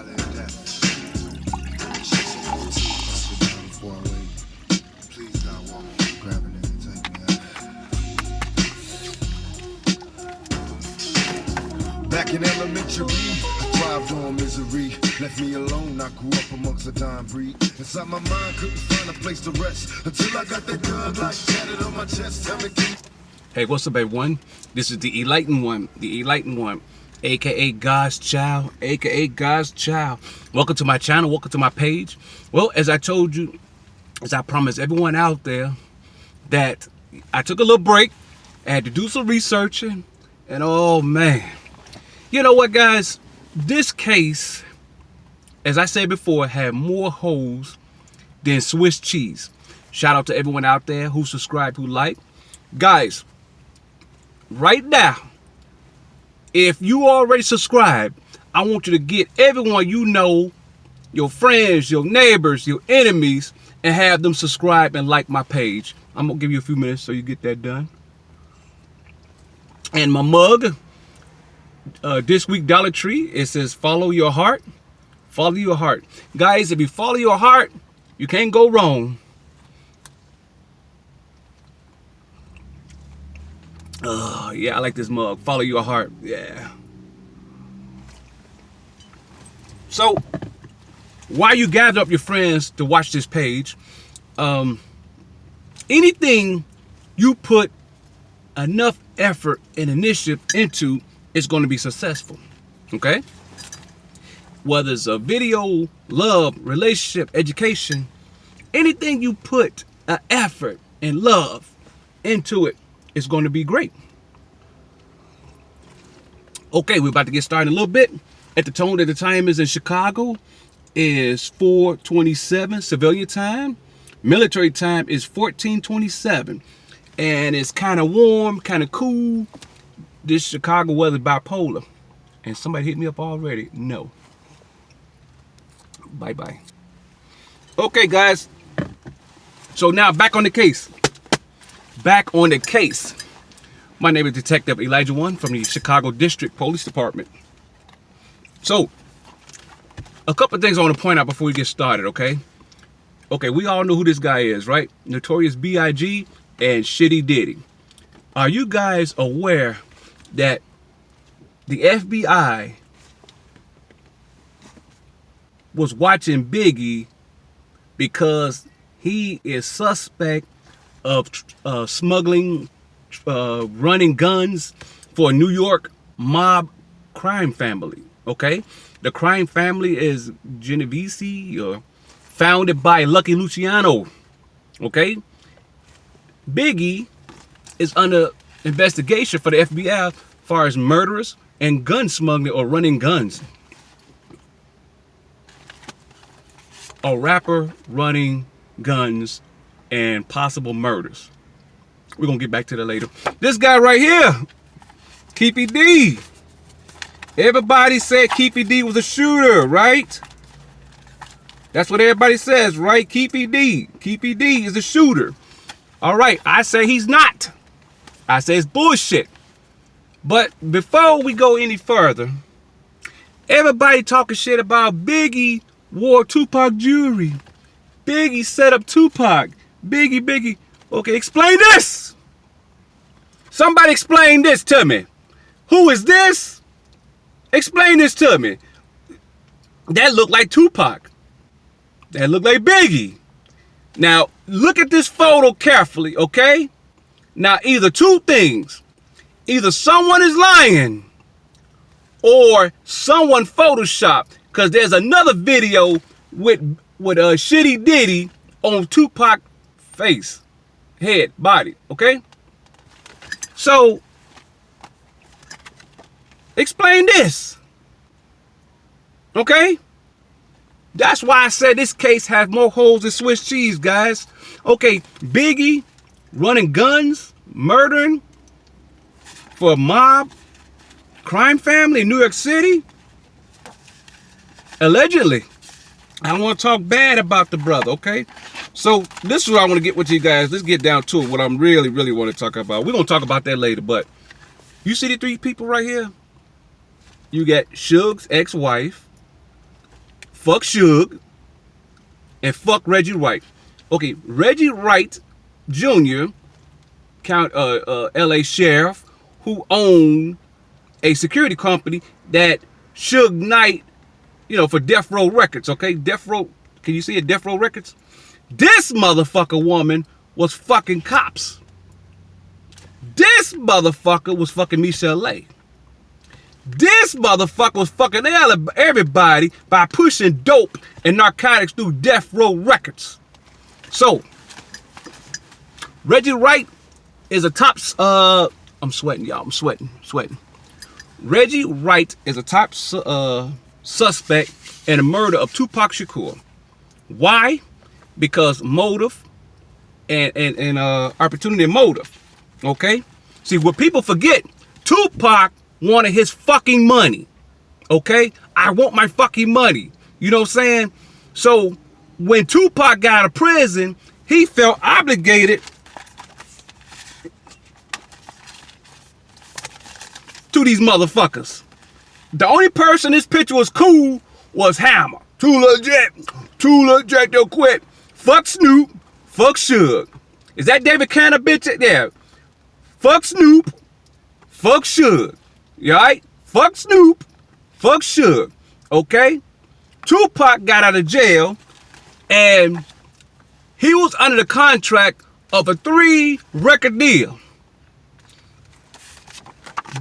valley of death. Before I wait, please God walk me, grab a nigga, take me out. Back in elementary, I thrived on misery. Left me alone, I grew up amongst a dying breed. Inside my mind, couldn't find a place to rest until I got that gun like tatted on my chest. Tell me, hey, what's up, everyone? This is the Enlightened One, aka God's Child, aka God's Child. Welcome to my channel, welcome to my page. Well, as I told you, as I promised everyone out there, that I took a little break, I had to do some researching, and oh man, you know what, guys? This case, as I said before, had more holes than Swiss cheese. Shout out to everyone out there who subscribed, who liked. Guys, right now, if you already subscribed, I want you to get everyone you know, your friends, your neighbors, your enemies, and have them subscribe and like my page. I'm gonna give you a few minutes so you get that done. And my mug, this week Dollar Tree, it says follow your heart. Follow your heart. Guys, if you follow your heart, you can't go wrong. Yeah, I like this mug. Follow your heart. Yeah. So, while you gather up your friends to watch this page, anything you put enough effort and initiative into is going to be successful. Okay? Whether it's a video, love, relationship, education, anything you put an effort and love into it, it's going to be great. Okay, we're about to get started in a little bit. At the tone that the time is in Chicago is 4:27 civilian time. Military time is 14:27. And it's kind of warm, kind of cool. This Chicago weather bipolar. And somebody hit me up already. No. Bye-bye. Okay, guys. So now back on the case. Back on the case. My name is Detective Elijah One from the Chicago District Police Department. So, a couple of things I want to point out before we get started, okay? Okay, we all know who this guy is, right? Notorious B.I.G. and Shitty Diddy. Are you guys aware that the FBI was watching Biggie because he is suspect of smuggling, running guns for a New York mob crime family, okay? The crime family is Genovese, founded by Lucky Luciano, okay? Biggie is under investigation for the FBI as far as murderers and gun smuggling or running guns. A rapper running guns and possible murders. We're gonna get back to that later. This guy right here, Keefy D. Everybody said Keefy D was a shooter, right? That's what everybody says, right? Keefy D. Keefy D is a shooter. All right, I say he's not. I say it's bullshit. But before we go any further, everybody talking shit about Biggie wore Tupac jewelry. Biggie set up Tupac. Biggie. Okay, explain this. Somebody explain this to me. Who is this? Explain this to me. That looked like Tupac. That looked like Biggie. Now, look at this photo carefully, okay? Now, either two things. Either someone is lying or someone photoshopped, because there's another video with a Shitty Diddy on Tupac face, head, body, okay? So, explain this, okay? That's why I said this case has more holes than Swiss cheese, guys. Okay, Biggie running guns, murdering for a mob crime family in New York City, allegedly. I don't want to talk bad about the brother, okay? So this is what I want to get with you guys. Let's get down to it, what I'm really want to talk about. We're going to talk about that later, but you see the three people right here? You got Suge's ex-wife, fuck Suge, and fuck Reggie Wright. Okay, Reggie Wright Jr., LA sheriff, who owned a security company that Suge Knight, for Death Row Records, okay? Death Row, can you see it? Death Row Records? This motherfucker woman was fucking cops. This motherfucker was fucking Michelle A. This motherfucker was fucking everybody by pushing dope and narcotics through Death Row Records. So, Reggie Wright is a top, I'm sweating, y'all, I'm sweating. Reggie Wright is a top suspect in the murder of Tupac Shakur. Why? Because motive and opportunity and motive. Okay? See, what people forget, Tupac wanted his fucking money. Okay? I want my fucking money. You know what I'm saying? So, when Tupac got out of prison, he felt obligated to these motherfuckers. The only person this picture was cool was Hammer. Too legit, they'll quit. Fuck Snoop, fuck Suge. Is that David Cannon bitch there? Fuck Snoop, fuck Suge. You alright? Fuck Snoop, fuck Suge. Okay? Tupac got out of jail and he was under the contract of a 3-record deal.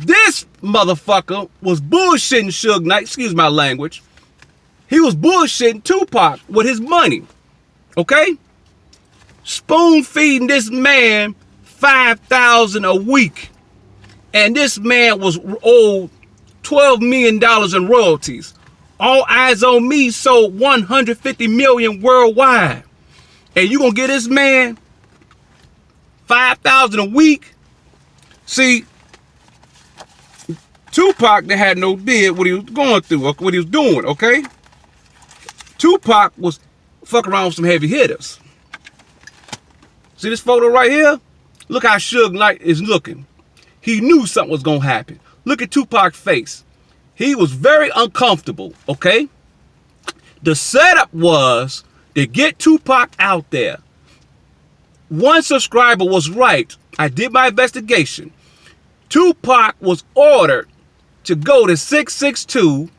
This motherfucker was bullshitting Suge Knight, excuse my language. He was bullshitting Tupac with his money. Okay? Spoon feeding this man $5,000 a week. And this man was owed $12 million in royalties. All Eyes on Me sold 150 million worldwide. And you gonna get this man $5,000 a week? See, Tupac that had no idea what he was going through, or what he was doing, okay? Tupac was fucking around with some heavy hitters. See this photo right here? Look how Suge Knight is looking. He knew something was gonna happen. Look at Tupac's face. He was very uncomfortable, okay? The setup was to get Tupac out there. One subscriber was right. I did my investigation. Tupac was ordered to go to 662,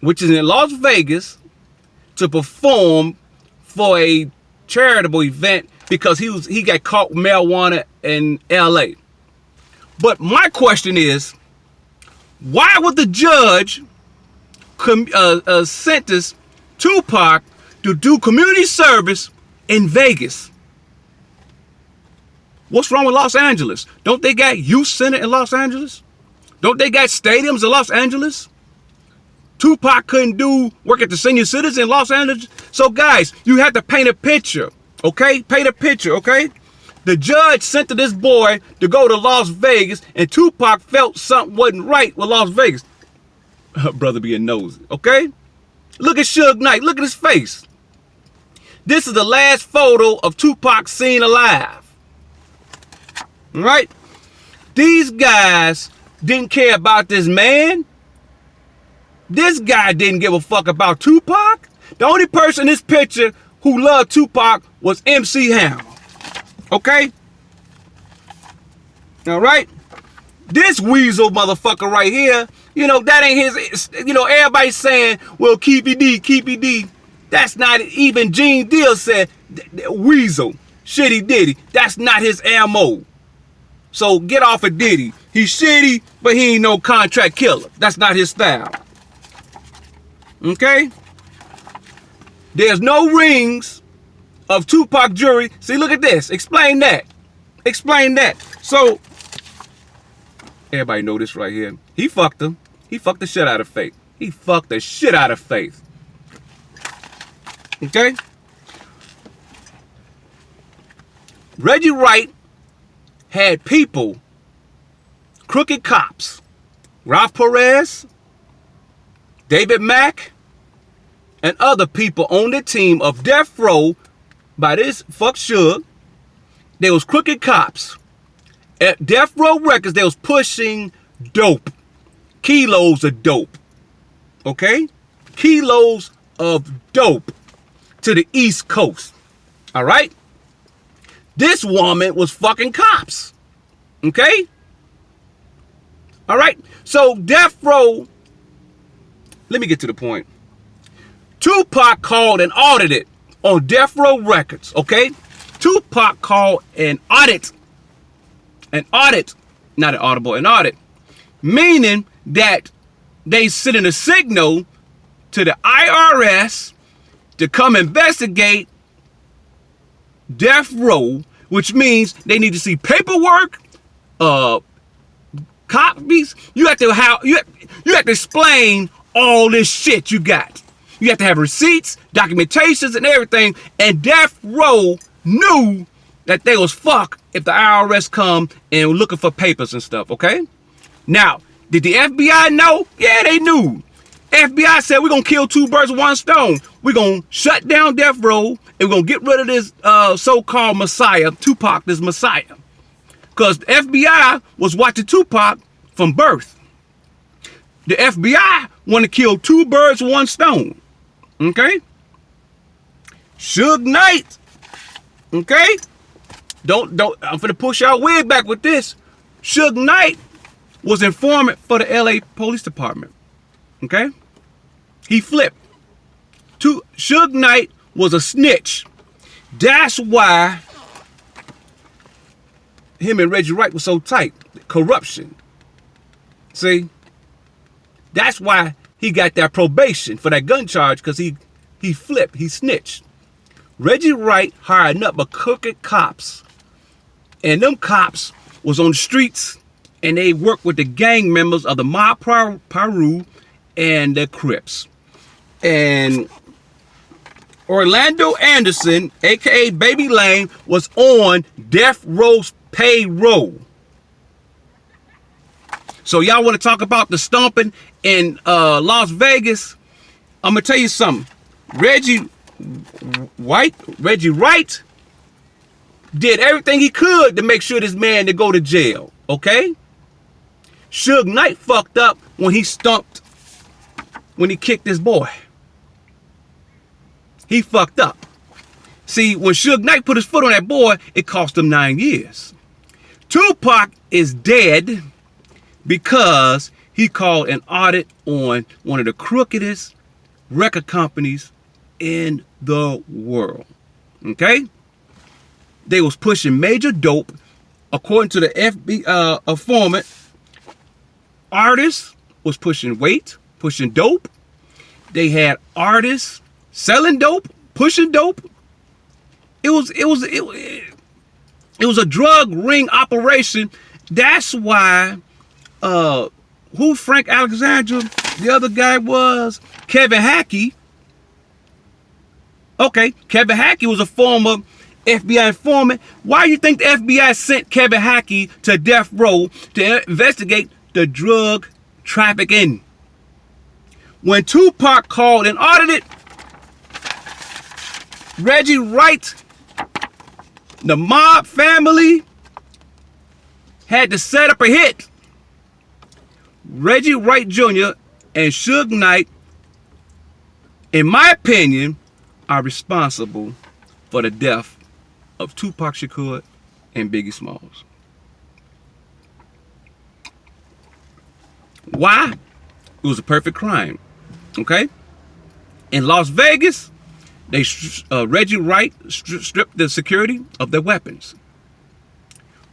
which is in Las Vegas, to perform for a charitable event because he got caught with marijuana in LA. But my question is, why would the judge sentence Tupac to do community service in Vegas? What's wrong with Los Angeles? Don't they got youth center in Los Angeles? Don't they got stadiums in Los Angeles? Tupac couldn't work at the senior citizens in Los Angeles. So guys, you have to paint a picture, okay? Paint a picture, okay? The judge sent to this boy to go to Las Vegas, and Tupac felt something wasn't right with Las Vegas. Brother being nosy, okay? Look at Suge Knight, look at his face. This is the last photo of Tupac seen alive. All right? These guys didn't care about this man. This guy didn't give a fuck about Tupac. The only person in this picture who loved Tupac was MC Hammer. Okay? All right? This weasel motherfucker right here, that ain't his, everybody's saying, well, Keepy D. That's not, even Gene Deal said, weasel, shitty Diddy, that's not his ammo. So get off of Diddy. He's shitty, but he ain't no contract killer. That's not his style. Okay? There's no rings of Tupac jewelry. See, look at this. Explain that. Explain that. So, everybody know this right here. He fucked him. He fucked the shit out of Faith. He fucked the shit out of Faith. Okay? Reggie Wright had people, crooked cops, Ralph Perez, David Mack, and other people on the team of Death Row by this fuck Suge. They was crooked cops. At Death Row Records, they was pushing dope. Kilos of dope. Okay? Kilos of dope to the East Coast. All right? This woman was fucking cops. Okay? All right? So Death Row, let me get to the point. Tupac called and audited on Death Row Records. Okay? Tupac called and audit. An audit. Not an audible, an audit. Meaning that they sending a signal to the IRS to come investigate Death Row, which means they need to see paperwork, copies. You have to explain all this shit you got. You have to have receipts, documentations, and everything. And Death Row knew that they was fucked if the IRS come and were looking for papers and stuff. Okay. Now, did the FBI know? Yeah, they knew. FBI said, we're going to kill two birds with one stone. We're going to shut down Death Row, and we're going to get rid of this so-called Messiah, Tupac, this Messiah. Because the FBI was watching Tupac from birth. The FBI want to kill two birds with one stone. Okay? Suge Knight. Okay? Don't, I'm finna push y'all way back with this. Suge Knight was informant for the LA Police Department. Okay? He flipped. Suge Knight was a snitch. That's why him and Reggie Wright was so tight. Corruption. See? That's why he got that probation for that gun charge, because he flipped. He snitched. Reggie Wright hired up a crooked cops. And them cops was on the streets, and they worked with the gang members of the Mob Peru and the Crips. And Orlando Anderson, aka Baby Lane, was on Death Row's payroll. So y'all want to talk about the stomping in Las Vegas? I'm gonna tell you something. Reggie Wright did everything he could to make sure this man to go to jail. Okay? Suge Knight fucked up when he kicked this boy. He fucked up. See, when Suge Knight put his foot on that boy, it cost him 9 years. Tupac is dead because he called an audit on one of the crookedest record companies in the world. Okay? They was pushing major dope. According to the FBI informant, artists was pushing weight, pushing dope. They had artists selling dope, pushing dope. It was a drug ring operation. That's why who Frank Alexander, the other guy was Kevin Hackey. Okay, Kevin Hackey was a former FBI informant. Why do you think the FBI sent Kevin Hackey to Death Row to investigate the drug trafficking? When Tupac called and audited, Reggie Wright, the mob family, had to set up a hit. Reggie Wright Jr. and Suge Knight, in my opinion, are responsible for the death of Tupac Shakur and Biggie Smalls. Why? It was a perfect crime. Okay? In Las Vegas, Reggie Wright stripped the security of their weapons.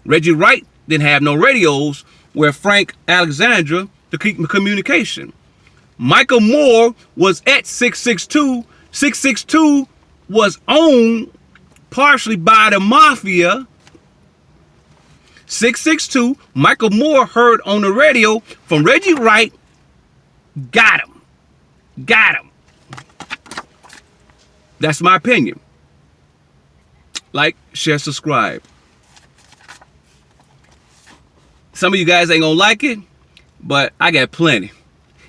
Reggie Wright didn't have no radios where Frank Alexandra to keep communication. Michael Moore was at 662. 662 was owned partially by the mafia. 662, Michael Moore heard on the radio from Reggie Wright, got him. That's my opinion. Like, share, subscribe. Some of you guys ain't gonna like it, but I got plenty.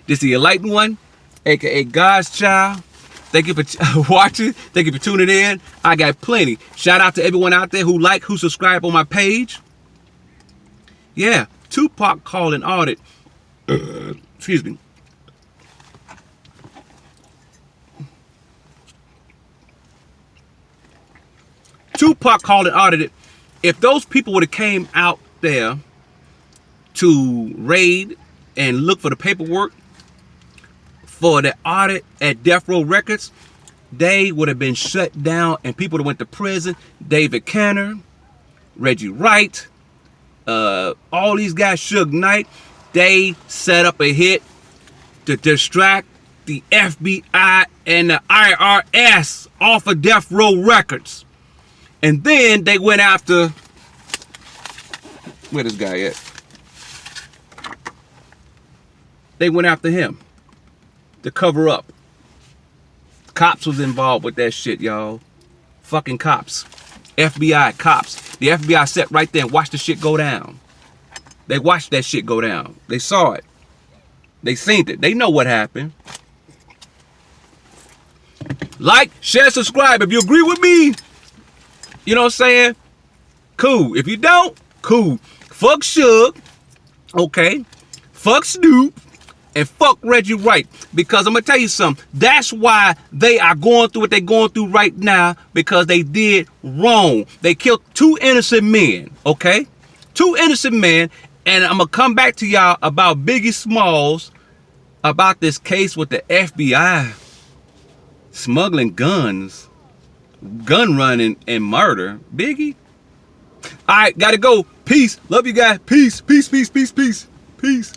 This is the enlightened one, aka God's child. Thank you for watching. Thank you for tuning in. I got plenty. Shout out to everyone out there who subscribe on my page. Yeah, Tupac called an audit. Excuse me. Tupac called it audited. If those people would have came out there to raid and look for the paperwork for the audit at Death Row Records, they would have been shut down and people that went to prison. David Canner, Reggie Wright, all these guys, Suge Knight, they set up a hit to distract the FBI and the IRS off of Death Row Records. And then they went after, where this guy at? They went after him to cover up. Cops was involved with that shit, y'all. Fucking cops. FBI cops. The FBI sat right there and watched the shit go down. They watched that shit go down. They saw it. They seen it. They know what happened. Like, share, subscribe. If you agree with me, you know what I'm saying? Cool. If you don't, cool. Fuck Suge. Okay. Fuck Snoop. And fuck Reggie Wright. Because I'm going to tell you something. That's why they are going through what they're going through right now. Because they did wrong. They killed 2 innocent men. Okay? 2 innocent men. And I'm going to come back to y'all about Biggie Smalls. About this case with the FBI. Smuggling guns. Gun running and murder. Biggie. Alright, gotta go. Peace. Love you guys. Peace. Peace, peace, peace, peace. Peace.